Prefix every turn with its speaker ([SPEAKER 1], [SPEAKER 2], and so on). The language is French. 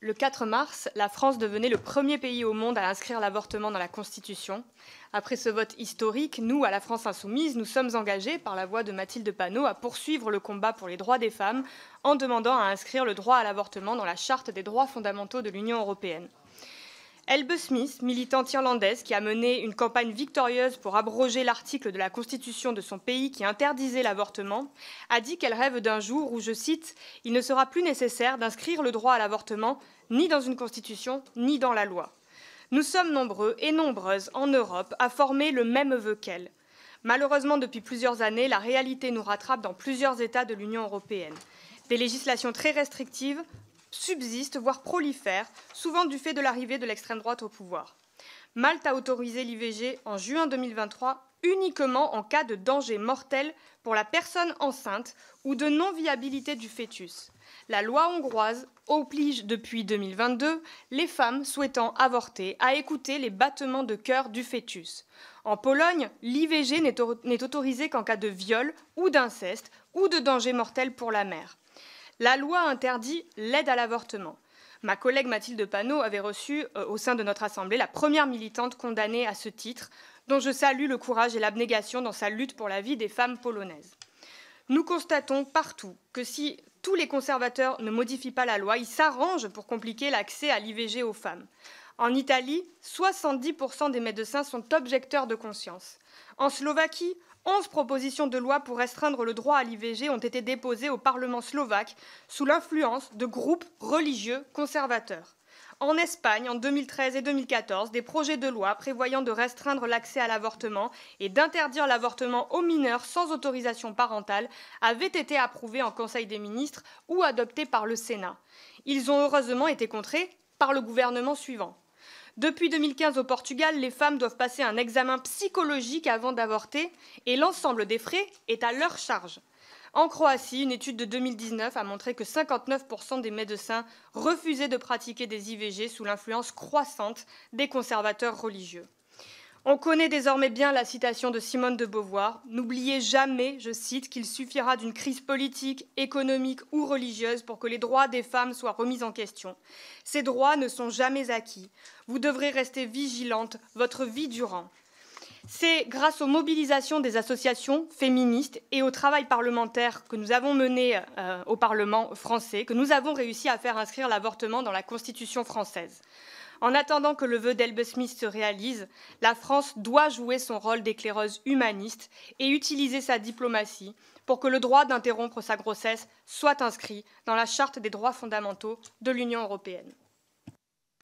[SPEAKER 1] Le 4 mars, la France devenait le premier pays au monde à inscrire l'avortement dans la Constitution. Après ce vote historique, nous, à la France Insoumise, nous sommes engagés, par la voix de Mathilde Panot, à poursuivre le combat pour les droits des femmes en demandant à inscrire le droit à l'avortement dans la Charte des droits fondamentaux de l'Union européenne. Elbe Smith, militante irlandaise qui a mené une campagne victorieuse pour abroger l'article de la Constitution de son pays qui interdisait l'avortement, a dit qu'elle rêve d'un jour où, je cite, « il ne sera plus nécessaire d'inscrire le droit à l'avortement ni dans une Constitution ni dans la loi ». Nous sommes nombreux et nombreuses en Europe à former le même vœu qu'elle. Malheureusement, depuis plusieurs années, la réalité nous rattrape dans plusieurs États de l'Union européenne. Des législations très restrictives subsistent, voire prolifèrent, souvent du fait de l'arrivée de l'extrême droite au pouvoir. Malte a autorisé l'IVG en juin 2023 uniquement en cas de danger mortel pour la personne enceinte ou de non-viabilité du fœtus. La loi hongroise oblige depuis 2022 les femmes souhaitant avorter à écouter les battements de cœur du fœtus. En Pologne, l'IVG n'est autorisée qu'en cas de viol ou d'inceste ou de danger mortel pour la mère. La loi interdit l'aide à l'avortement. Ma collègue Mathilde Panot avait reçu au sein de notre Assemblée la première militante condamnée à ce titre, dont je salue le courage et l'abnégation dans sa lutte pour la vie des femmes polonaises. Nous constatons partout que si tous les conservateurs ne modifient pas la loi, ils s'arrangent pour compliquer l'accès à l'IVG aux femmes. En Italie, 70% des médecins sont objecteurs de conscience. En Slovaquie, 11 propositions de loi pour restreindre le droit à l'IVG ont été déposées au Parlement slovaque sous l'influence de groupes religieux conservateurs. En Espagne, en 2013 et 2014, des projets de loi prévoyant de restreindre l'accès à l'avortement et d'interdire l'avortement aux mineurs sans autorisation parentale avaient été approuvés en Conseil des ministres ou adoptés par le Sénat. Ils ont heureusement été contrés par le gouvernement suivant. Depuis 2015 au Portugal, les femmes doivent passer un examen psychologique avant d'avorter et l'ensemble des frais est à leur charge. En Croatie, une étude de 2019 a montré que 59% des médecins refusaient de pratiquer des IVG sous l'influence croissante des conservateurs religieux. On connaît désormais bien la citation de Simone de Beauvoir. « N'oubliez jamais, je cite, qu'il suffira d'une crise politique, économique ou religieuse pour que les droits des femmes soient remis en question. Ces droits ne sont jamais acquis. Vous devrez rester vigilante votre vie durant. » C'est grâce aux mobilisations des associations féministes et au travail parlementaire que nous avons mené au Parlement français que nous avons réussi à faire inscrire l'avortement dans la Constitution française. En attendant que le vœu d'Elbe Smith se réalise, la France doit jouer son rôle d'éclaireuse humaniste et utiliser sa diplomatie pour que le droit d'interrompre sa grossesse soit inscrit dans la Charte des droits fondamentaux de l'Union européenne.